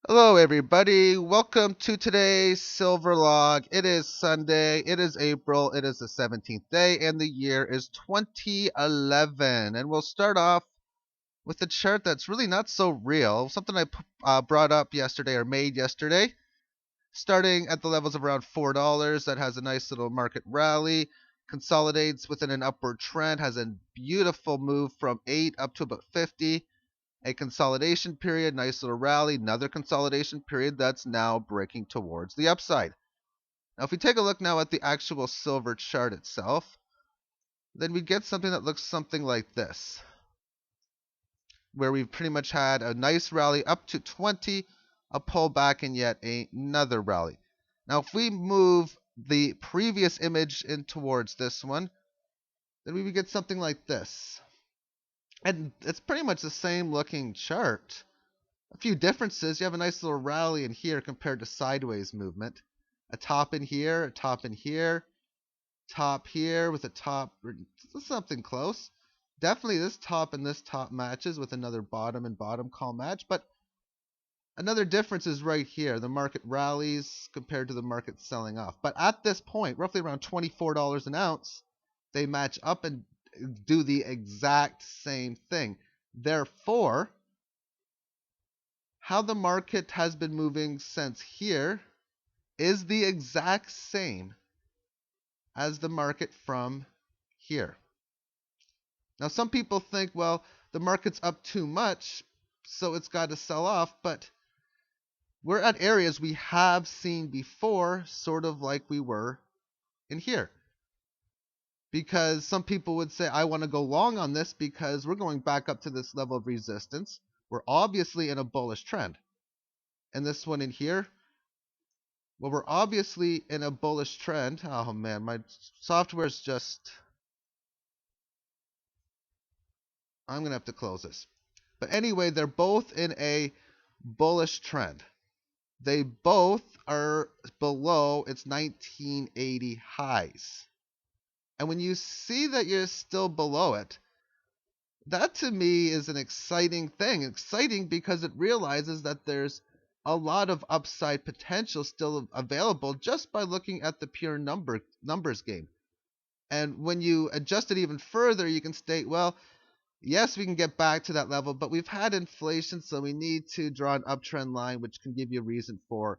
Hello, everybody. Welcome to today's Silver Log. It is Sunday. It is April. It is the 17th day, and the year is 2011. And we'll start off with a chart that's really not so real. Something I brought up yesterday or made yesterday, starting at the levels of around $4. That has a nice little market rally, consolidates within an upward trend, has a beautiful move from 8 up to about 50, a consolidation period, nice little rally, another consolidation period that's now breaking towards the upside. Now, if we take a look now at the actual silver chart itself, then we get something that looks something like this, where we've pretty much had a nice rally up to 20, a pullback, and yet another rally. Now, if we move the previous image in towards this one, then we would get something like this. And it's pretty much the same looking chart. A few differences. You have a nice little rally in here compared to sideways movement. A top in here, a top in here, top here with a top, something close. Definitely this top and this top matches with another bottom and bottom call match, but another difference is right here. The market rallies compared to the market selling off. But at this point, roughly around $24 an ounce, they match up and do the exact same thing. Therefore, how the market has been moving since here is the exact same as the market from here. Now, some people think, well, the market's up too much, so it's got to sell off, but we're at areas we have seen before, sort of like we were in here. Because some people would say, I want to go long on this because we're going back up to this level of resistance. We're obviously in a bullish trend. And this one in here, well, we're obviously in a bullish trend. Oh man, my software's just. I'm going to have to close this. But anyway, they're both in a bullish trend. They both are below its 1980 highs. And when you see that you're still below it, that to me is an exciting thing. Exciting because it realizes that there's a lot of upside potential still available just by looking at the pure numbers game. And when you adjust it even further, you can state, well, yes, we can get back to that level, but we've had inflation, so we need to draw an uptrend line, which can give you a reason for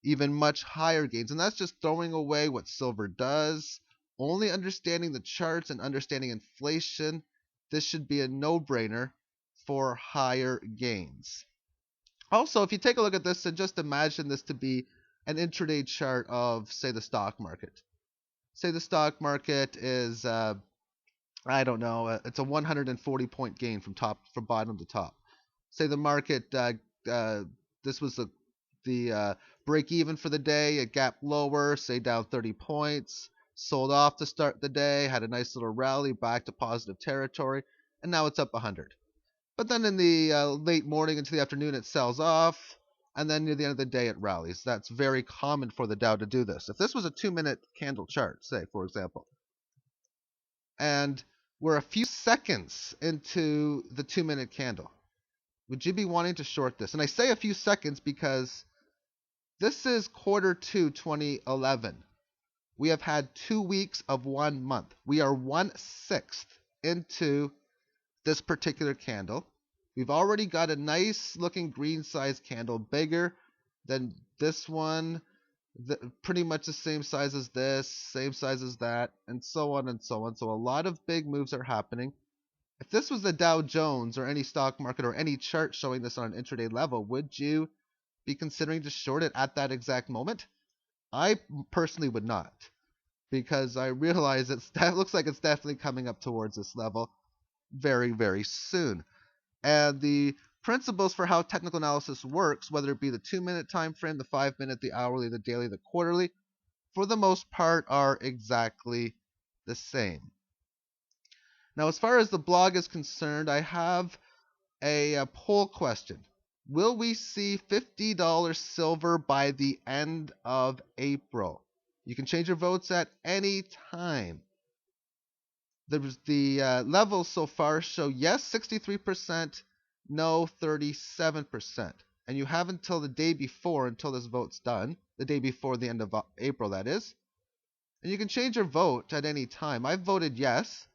even much higher gains. And that's just throwing away what silver does. Only understanding the charts and understanding inflation, this should be a no-brainer for higher gains. Also, if you take a look at this and just imagine this to be an intraday chart of, say, the stock market. Say the stock market is I don't know, it's a 140 point gain from bottom to top. Say the market, this was the break even for the day, it gapped lower, say down 30 points, sold off to start the day, had a nice little rally back to positive territory, and now it's up 100. But then in the late morning into the afternoon, it sells off, and then near the end of the day, it rallies. That's very common for the Dow to do this. If this was a 2 minute candle chart, say, for example, and we're a few seconds into the 2 minute candle, would you be wanting to short this? And I say a few seconds because this is Q2 2011. We have had 2 weeks of 1 month. We are 1/6 into this particular candle. We've already got a nice looking green size candle, bigger than this one, pretty much the same size as this, same size as that, and so on and so on. So a lot of big moves are happening. If this was the Dow Jones or any stock market or any chart showing this on an intraday level, would you be considering to short it at that exact moment? I personally would not, because I realize that looks like it's definitely coming up towards this level very, very soon. And the principles for how technical analysis works, whether it be the 2 minute time frame, the 5 minute, the hourly, the daily, the quarterly, for the most part are exactly the same. Now, as far as the blog is concerned, I have a poll question. Will we see $50 silver by the end of April? You can change your votes at any time. The levels so far show yes, 63%, no, 37%. and you have until the day before, until this vote's done, the day before the end of April, that is. And you can change your vote at any time. I voted yes,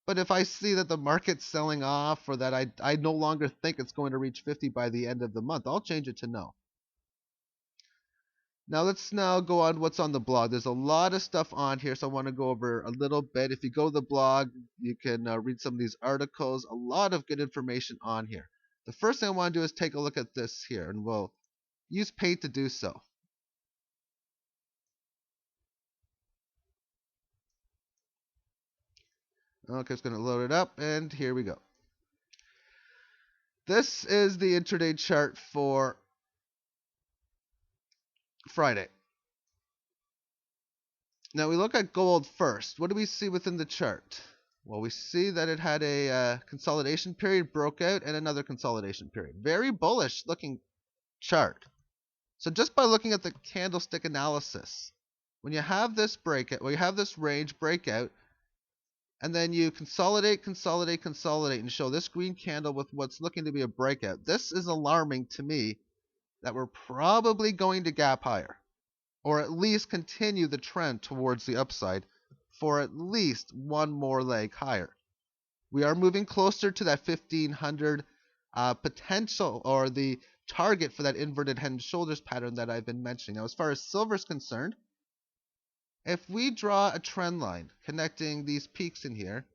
but if I see that the market's selling off or that I no longer think it's going to reach 50 by the end of the month, I'll change it to no. Now let's now go on what's on the blog. There's a lot of stuff on here, so I want to go over a little bit. If you go to the blog, you can read some of these articles. A lot of good information on here. The first thing I want to do is take a look at this here, and we'll use Paint to do so. Okay, it's going to load it up, and here we go. This is the intraday chart for Friday. Now we look at gold first. What do we see within the chart? Well, we see that it had a consolidation period, broke out, and another consolidation period. Very bullish looking chart. So just by looking at the candlestick analysis, when you have this breakout, well, you have this range breakout, and then you consolidate, consolidate, consolidate, and show this green candle with what's looking to be a breakout. This is alarming to me that we're probably going to gap higher, or at least continue the trend towards the upside for at least one more leg higher. We are moving closer to that 1500 potential, or the target for that inverted head and shoulders pattern that I've been mentioning. Now, as far as silver is concerned, if we draw a trend line connecting these peaks in here,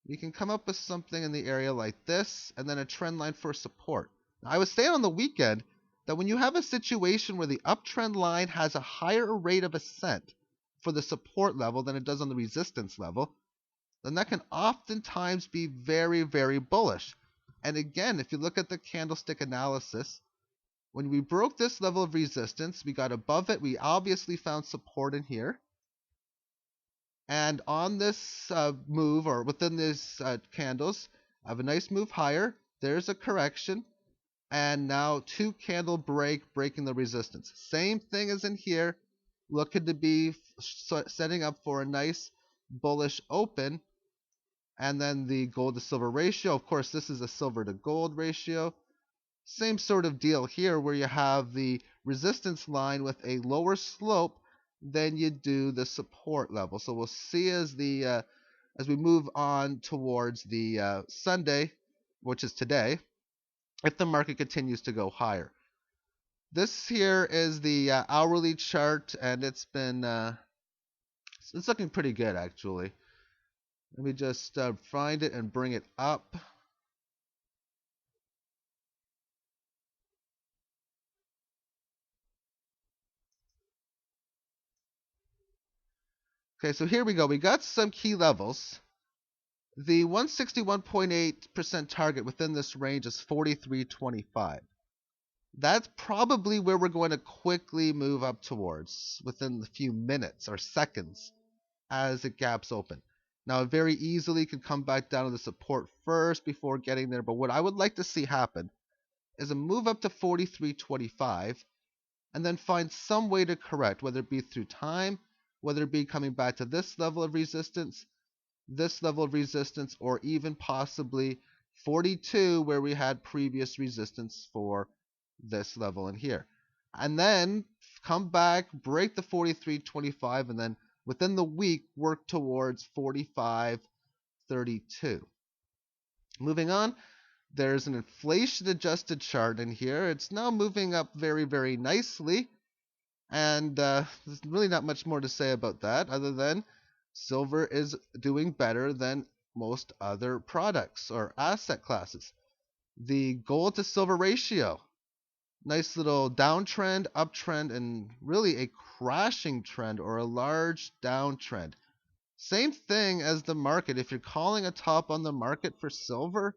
we can come up with something in the area like this, and then a trend line for support. Now, I was saying on the weekend that when you have a situation where the uptrend line has a higher rate of ascent for the support level than it does on the resistance level, then that can oftentimes be very, very bullish. And again, if you look at the candlestick analysis, when we broke this level of resistance, we got above it. We obviously found support in here. And on this move, or within these candles, I have a nice move higher. There's a correction. And now two candle break, breaking the resistance. Same thing as in here. Looking to be setting up for a nice bullish open. And then the gold to silver ratio. Of course, this is a silver to gold ratio. Same sort of deal here, where you have the resistance line with a lower slope than you do the support level. So we'll see as we move on towards the Sunday, which is today, if the market continues to go higher. This here is the hourly chart, and it's looking pretty good actually. Let me just find it and bring it up. Okay, so here we go. We got some key levels. The 161.8% target within this range is 43.25. That's probably where we're going to quickly move up towards within a few minutes or seconds as it gaps open. Now, it very easily could come back down to the support first before getting there, but what I would like to see happen is a move up to 43.25 and then find some way to correct, whether it be through time, whether it be coming back to this level of resistance, or even possibly 42, where we had previous resistance for this level in here. And then come back, break the 43.25, and then within the week work towards 45.32. Moving on, there's an inflation adjusted chart in here. It's now moving up very, very nicely. And there's really not much more to say about that other than silver is doing better than most other products or asset classes. The gold to silver ratio, nice little downtrend, uptrend, and really a crashing trend or a large downtrend. Same thing as the market. If you're calling a top on the market for silver,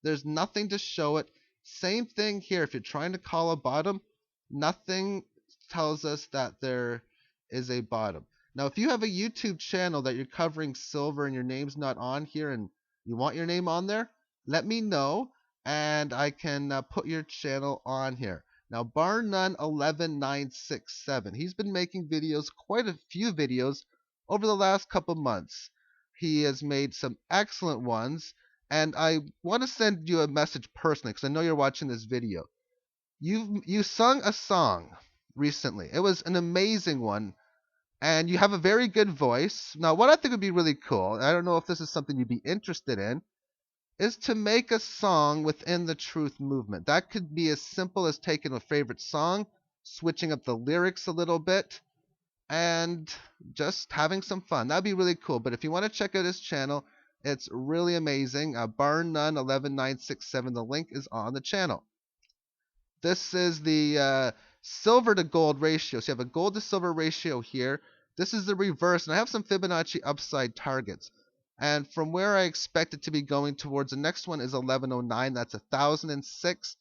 there's nothing to show it. Same thing here. If you're trying to call a bottom, nothing tells us that there is a bottom. Now, if you have a YouTube channel that you're covering silver and your name's not on here and you want your name on there, let me know and I can put your channel on here. Now, bar none 11967. He's been making videos, quite a few videos over the last couple months. He has made some excellent ones, And I want to send you a message personally because I know you're watching this video. You sung a song recently. It was an amazing one, and you have a very good voice. Now, what I think would be really cool, I don't know if this is something you'd be interested in, is to make a song within the Truth movement. That could be as simple as taking a favorite song, switching up the lyrics a little bit, and just having some fun. That'd be really cool. But if you want to check out his channel, it's really amazing. Barn Nun 11967. The link is on the channel. This is the silver to gold ratio. So you have a gold to silver ratio here. This is the reverse, and I have some Fibonacci upside targets. And from where I expect it to be going towards, the next one is 1109. That's 1006,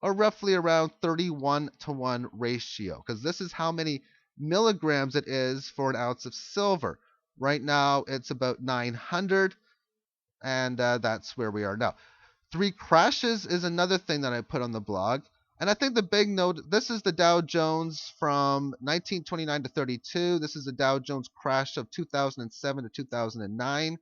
or roughly around 31 to 1 ratio, because this is how many milligrams it is for an ounce of silver. Right now, it's about 900, and that's where we are now. 3 crashes is another thing that I put on the blog. And I think the big note, this is the Dow Jones from 1929 to 32. This is the Dow Jones crash of 2007 to 2009.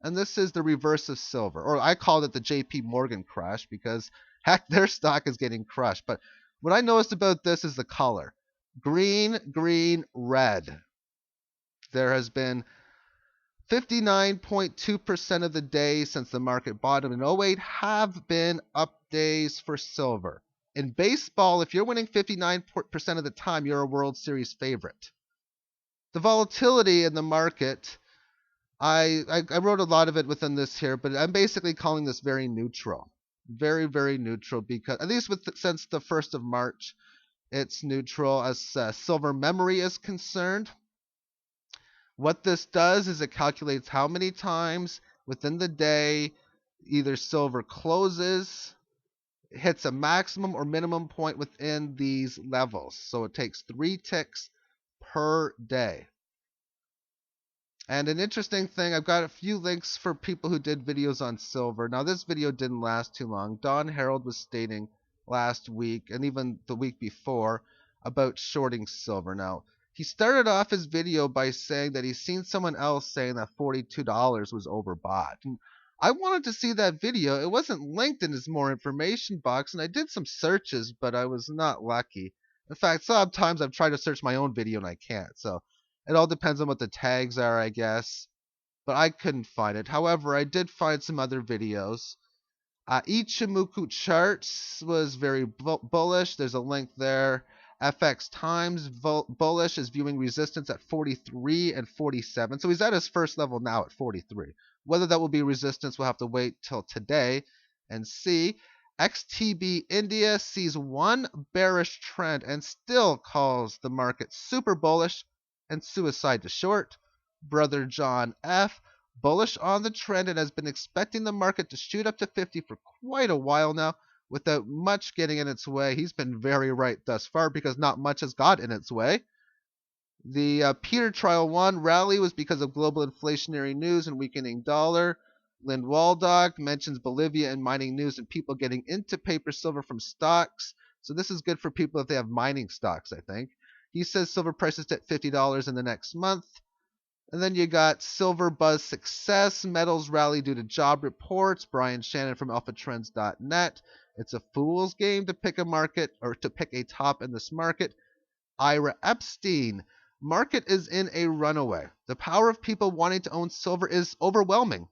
And this is the reverse of silver. Or I called it the JP Morgan crash because, heck, their stock is getting crushed. But what I noticed about this is the color. Green, green, red. There has been 59.2% of the days since the market bottom in '08 have been up days for silver. In baseball, if you're winning 59% of the time, you're a World Series favorite. The volatility in the market, I wrote a lot of it within this here, but I'm basically calling this very neutral. Very, very neutral, because at least since the 1st of March, it's neutral as silver memory is concerned. What this does is it calculates how many times within the day either silver closes, hits a maximum or minimum point within these levels. So it takes 3 ticks per day. And an interesting thing, I've got a few links for people who did videos on silver. Now, this video didn't last too long. Don Harold was stating last week and even the week before about shorting silver. Now, he started off his video by saying that he's seen someone else saying that $42 was overbought. And I wanted to see that video. It wasn't linked in his more information box, and I did some searches, but I was not lucky. In fact, sometimes I've tried to search my own video and I can't. So it all depends on what the tags are, I guess. But I couldn't find it. However, I did find some other videos. Ichimoku charts was very bullish. There's a link there. FX Times bullish is viewing resistance at 43 and 47. So he's at his first level now at 43. Whether that will be resistance, we'll have to wait till today and see. XTB India sees one bearish trend and still calls the market super bullish and suicide to short. Brother John F. bullish on the trend and has been expecting the market to shoot up to 50 for quite a while now without much getting in its way. He's been very right thus far because not much has got in its way. The Peter Trial 1 rally was because of global inflationary news and weakening dollar. Lind Waldog mentions Bolivia and mining news and people getting into paper silver from stocks. So this is good for people if they have mining stocks, I think. He says silver prices at $50 in the next month. And then you got Silver Buzz Success, metals rally due to job reports. Brian Shannon from alphatrends.net. It's a fool's game to pick a market or to pick a top in this market. Ira Epstein, market is in a runaway. The power of people wanting to own silver is overwhelming.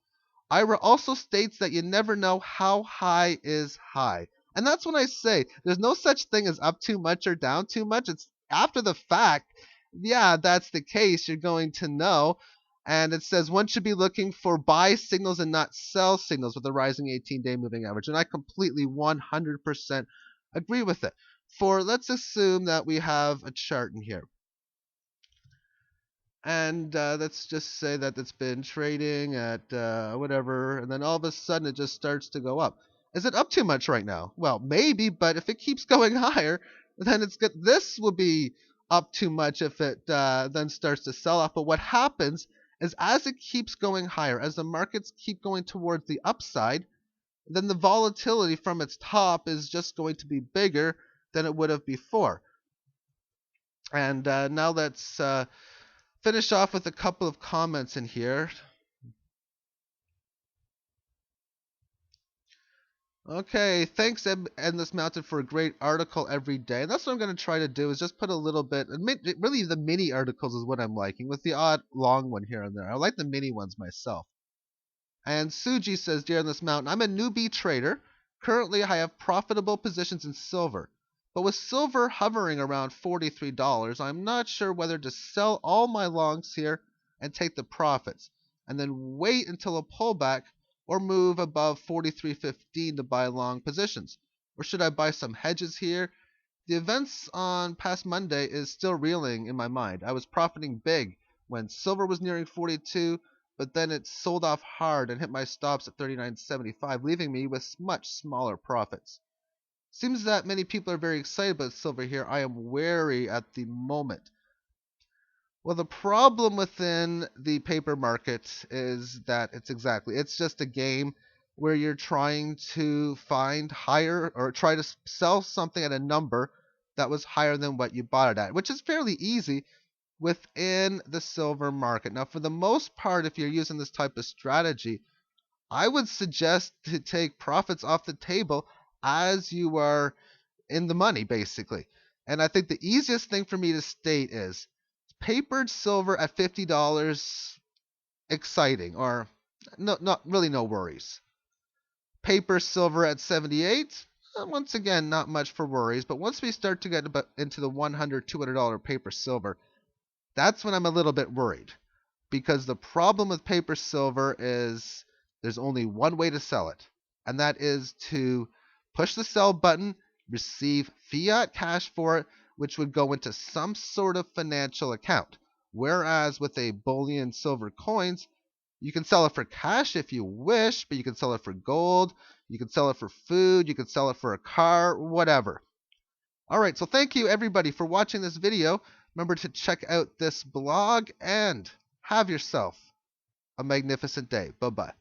Ira also states that you never know how high is high. And that's when I say there's no such thing as up too much or down too much. It's after the fact. Yeah, that's the case. You're going to know. And it says one should be looking for buy signals and not sell signals with a rising 18-day moving average. And I completely 100% agree with it. For let's assume that we have a chart in here. And let's just say that it's been trading at whatever, and then all of a sudden it just starts to go up. Is it up too much right now? Well, maybe, but if it keeps going higher, then it's good. This will be up too much if it then starts to sell off. But what happens is as it keeps going higher, as the markets keep going towards the upside, then the volatility from its top is just going to be bigger than it would have before. And now let's finish off with a couple of comments in here. Okay, thanks Endless Mountain for a great article every day. And that's what I'm going to try to do is just put a little bit, really the mini articles is what I'm liking, with the odd long one here and there. I like the mini ones myself. And Suji says, Dear Endless Mountain, I'm a newbie trader. Currently, I have profitable positions in silver. But with silver hovering around $43, I'm not sure whether to sell all my longs here and take the profits, and then wait until a pullback or move above 43.15 to buy long positions. Or should I buy some hedges here? The events on past Monday is still reeling in my mind. I was profiting big when silver was nearing 42, but then it sold off hard and hit my stops at 39.75, leaving me with much smaller profits. Seems that many people are very excited about silver here. I am wary at the moment. Well, the problem within the paper market is that it's just a game where you're trying to find higher or try to sell something at a number that was higher than what you bought it at, which is fairly easy within the silver market. Now, for the most part, if you're using this type of strategy, I would suggest to take profits off the table as you are in the money, basically. And I think the easiest thing for me to state is papered silver at $50, exciting, or no, not really no worries. Paper silver at 78, once again, not much for worries. But once we start to get into the $100, $200 paper silver, that's when I'm a little bit worried. Because the problem with paper silver is there's only one way to sell it, and that is to push the sell button, receive fiat cash for it, which would go into some sort of financial account. Whereas with a bullion silver coins, you can sell it for cash if you wish, but you can sell it for gold, you can sell it for food, you can sell it for a car, whatever. Alright, so thank you everybody for watching this video. Remember to check out this blog and have yourself a magnificent day. Bye-bye.